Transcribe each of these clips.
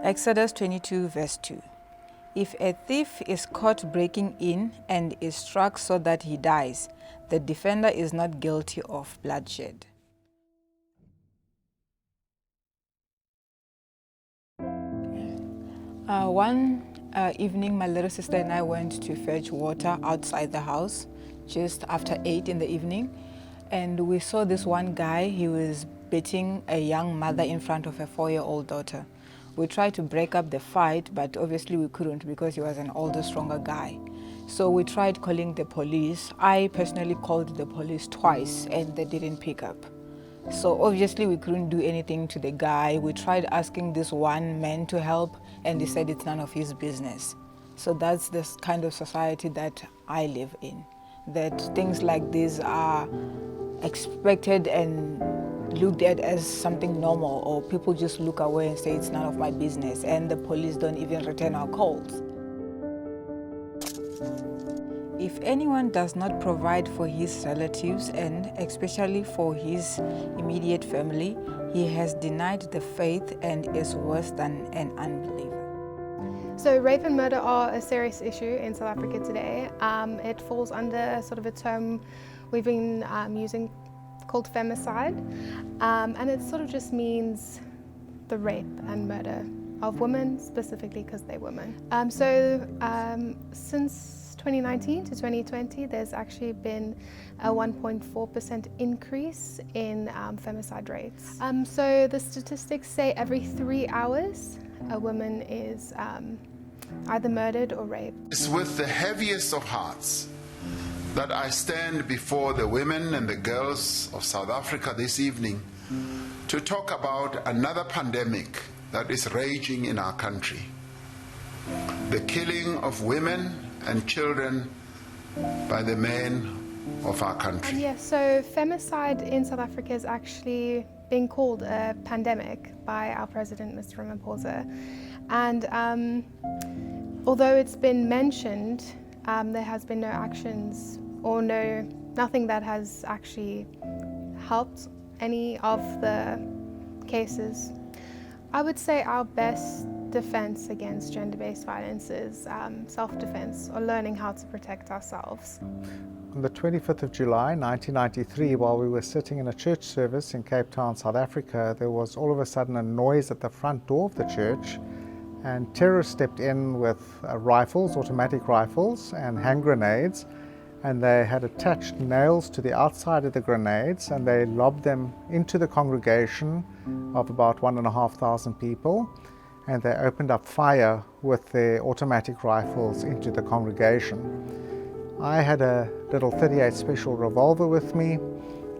Exodus 22 verse 2. If a thief is caught breaking in and is struck so that he dies, the defender is not guilty of bloodshed. One evening, my little sister and I went to fetch water outside the house just after 8 in the evening, and we saw this one guy. He was beating a young mother in front of her 4-year-old daughter. We tried to break up the fight, but obviously we couldn't because he was an older, stronger guy. So we tried calling the police. I personally called the police twice and they didn't pick up. So obviously we couldn't do anything to the guy. We tried asking this one man to help and he said it's none of his business. So that's the kind of society that I live in, that things like this are expected and looked at as something normal, or people just look away and say it's none of my business, and the police don't even return our calls. If anyone does not provide for his relatives and especially for his immediate family, he has denied the faith and is worse than an unbeliever. So rape and murder are a serious issue in South Africa today. It falls under sort of a term we've been using called femicide, and it sort of just means the rape and murder of women, specifically because they're women. Since 2019 to 2020, there's actually been a 1.4% increase in femicide rates. So the statistics say every 3 hours, a woman is either murdered or raped. It's with the heaviest of hearts that I stand before the women and the girls of South Africa this evening to talk about another pandemic that is raging in our country. The killing of women and children by the men of our country. Yes, so femicide in South Africa is actually being called a pandemic by our president, Mr. Ramaphosa. And although it's been mentioned, there has been no actions or nothing that has actually helped any of the cases. I would say our best defense against gender-based violence is self-defense, or learning how to protect ourselves. On the 25th of July 1993, while we were sitting in a church service in Cape Town, South Africa, there was all of a sudden a noise at the front door of the church, and terrorists stepped in with rifles, automatic rifles, and hand grenades, and they had attached nails to the outside of the grenades, and they lobbed them into the congregation of about 1,500 people, and they opened up fire with their automatic rifles into the congregation. I had a little .38 special revolver with me.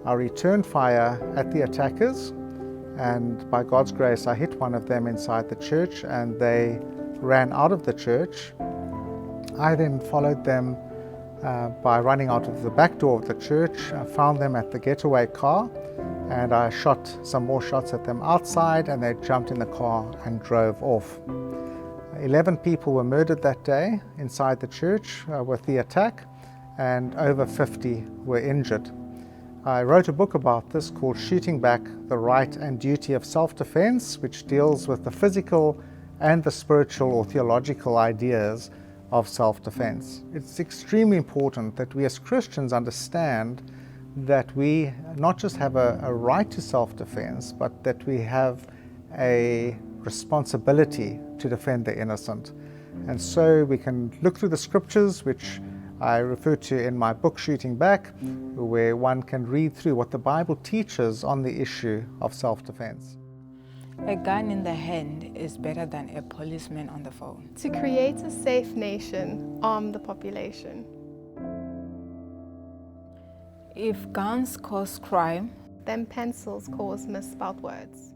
I returned fire at the attackers, and by God's grace I hit one of them inside the church and they ran out of the church. I then followed them by running out of the back door of the church. I found them at the getaway car and I shot some more shots at them outside, and they jumped in the car and drove off. 11 people were murdered that day inside the church with the attack, and over 50 were injured. I wrote a book about this called Shooting Back: The Right and Duty of Self-Defense, which deals with the physical and the spiritual or theological ideas of self-defense. It's extremely important that we as Christians understand that we not just have a right to self-defense, but that we have a responsibility to defend the innocent. And so we can look through the scriptures, which I refer to in my book Shooting Back, where one can read through what the Bible teaches on the issue of self-defense. A gun in the hand is better than a policeman on the phone. To create a safe nation, arm the population. If guns cause crime, then pencils cause misspelled words.